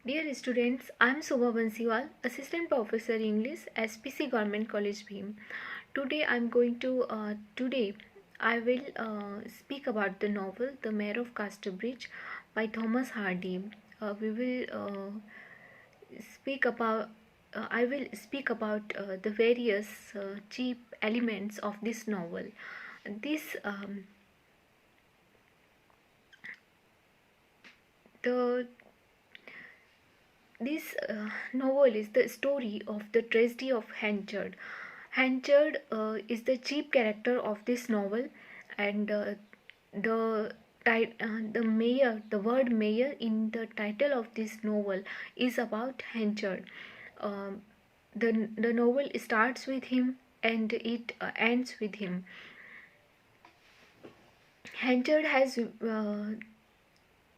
Dear students, I am Subha Bansiwal, Assistant Professor English, SPC Government College Bhim. Today I will speak about the novel The Mayor of Casterbridge by Thomas Hardy. We will speak about I will speak about the various chief elements of this novel. This the This novel is the story of the tragedy of Henchard. Henchard is the chief character of this novel, and the word mayor in the title of this novel is about Henchard. Um, the novel starts with him and it ends with him. Henchard has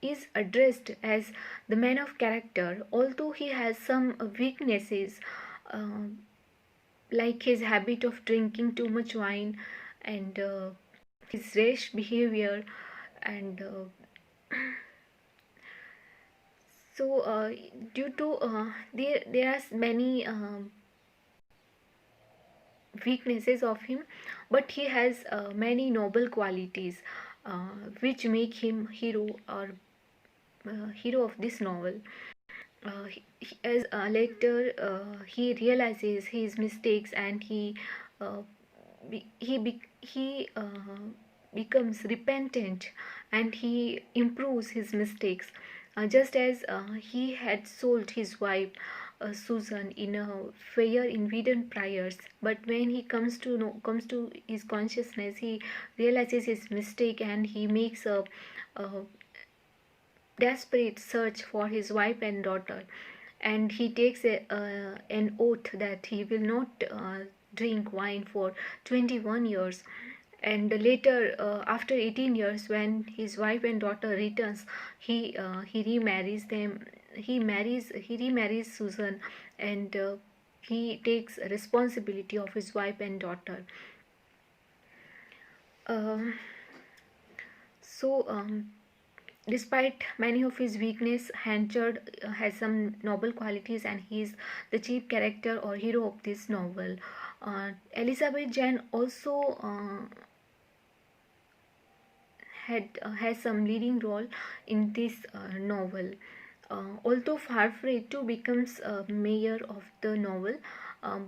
is addressed as the man of character, although he has some weaknesses, uh, like his habit of drinking too much wine and his rash behavior. And so, due to there are many weaknesses of him, but he has many noble qualities which make him hero of this novel. As later he realizes his mistakes, and uh, he becomes repentant, and he improves his mistakes, just as he had sold his wife Susan in a fair in Whedon Priors. But when he comes to his consciousness, he realizes his mistake, and he makes a desperate search for his wife and daughter, and he takes an oath that he will not drink wine for 21 years. And later, after 18 years, when his wife and daughter returns, he remarries them. He remarries Susan, and he takes responsibility of his wife and daughter. Um so Despite many of his weakness, Hanchard has some noble qualities, and he is the chief character or hero of this novel. Elizabeth Jane also has some leading role in this novel. Although Farfrae too becomes mayor of the novel,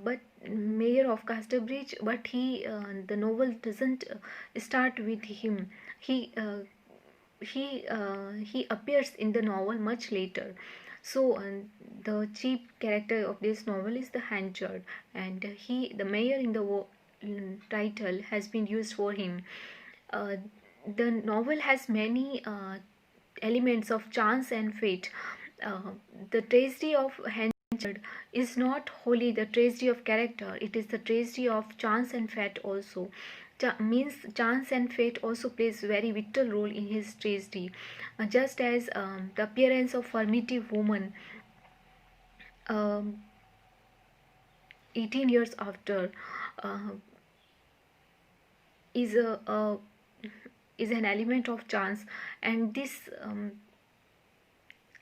but mayor of Casterbridge, but the novel doesn't start with him. He uh, he appears in the novel much later. So the chief character of this novel is the Hanchard, and the mayor in the title has been used for him. uh, the novel has many elements of chance and fate. uh, the tragedy of Hanchard is not wholly the tragedy of character, it is the tragedy of chance and fate also. Means chance and fate also plays very vital role in his tragedy. Just as the appearance of formative woman, um, 18 years after, uh, is is an element of chance, and this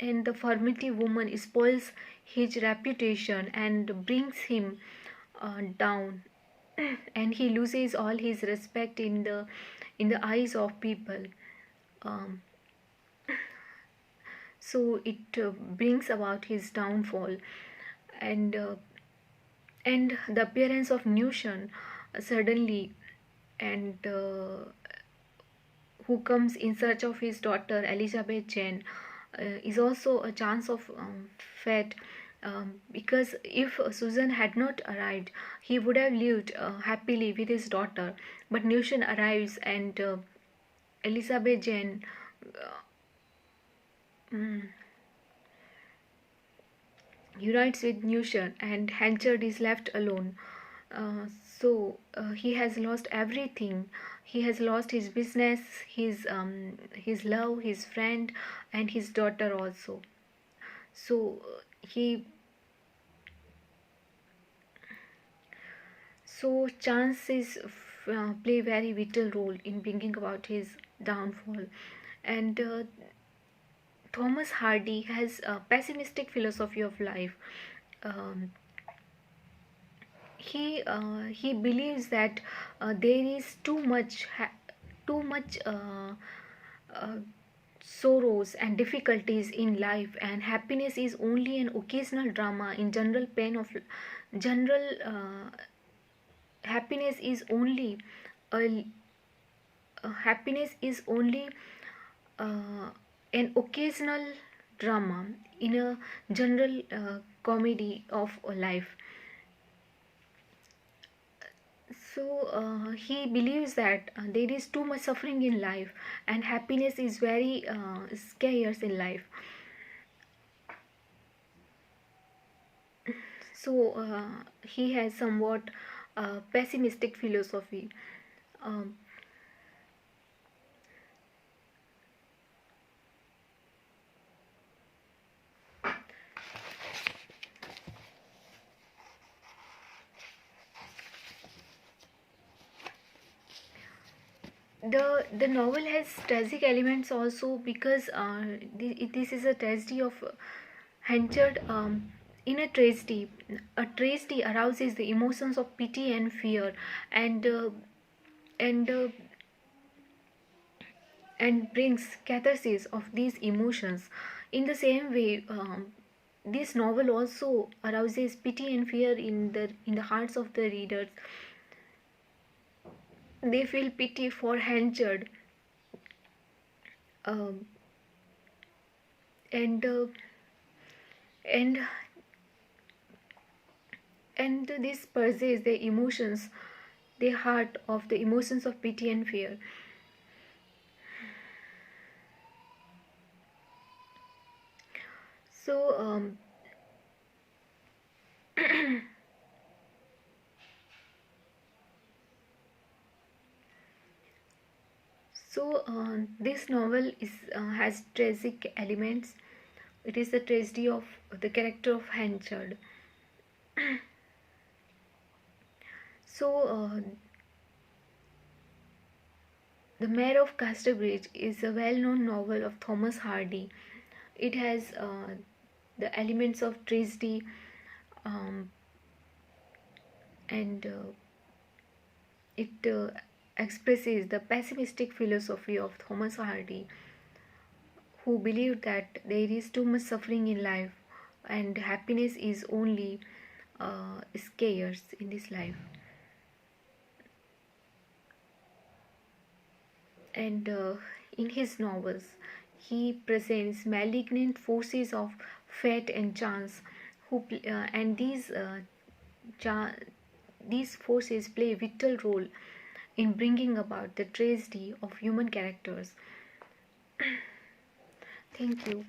and the formative woman spoils his reputation and brings him down, and he loses all his respect in the eyes of people. um, so it brings about his downfall. And uh, and the appearance of Nushan suddenly, and who comes in search of his daughter Elizabeth Jane, is also a chance of fate. Because if Susan had not arrived, he would have lived happily with his daughter. But Nushan arrives, and Elizabeth Jane mm, unites with Nushan, and Hanchard is left alone. He has lost everything. He has lost his business, his love, his friend, and his daughter also. So he chances play very vital role in bringing about his downfall. And Thomas Hardy has a pessimistic philosophy of life. Um, he believes that there is too much uh, sorrows and difficulties in life, and happiness is only an occasional drama in general pain of general happiness is only a, happiness is only uh, an occasional drama in a general comedy of life. So he believes that there is too much suffering in life, and happiness is very scarce in life. So he has somewhat pessimistic philosophy. Um, the novel has tragic elements also, because this is a tragedy of Henchard. In a tragedy arouses the emotions of pity and fear, and and uh, and brings catharsis of these emotions. In the same way, this novel also arouses pity and fear in the hearts of the readers. They feel pity for Henchard, um, and and and this purges the emotions, the heart of the emotions of pity and fear. So this novel is has tragic elements. It is the tragedy of the character of Henchard. So the Mayor of Casterbridge is a well-known novel of Thomas Hardy. It has the elements of tragedy, um, and it expresses the pessimistic philosophy of Thomas Hardy, who believed that there is too much suffering in life, and happiness is only scarce in this life. And in his novels, he presents malignant forces of fate and chance, and cha- these forces play a vital role in bringing about the tragedy of human characters. Thank you.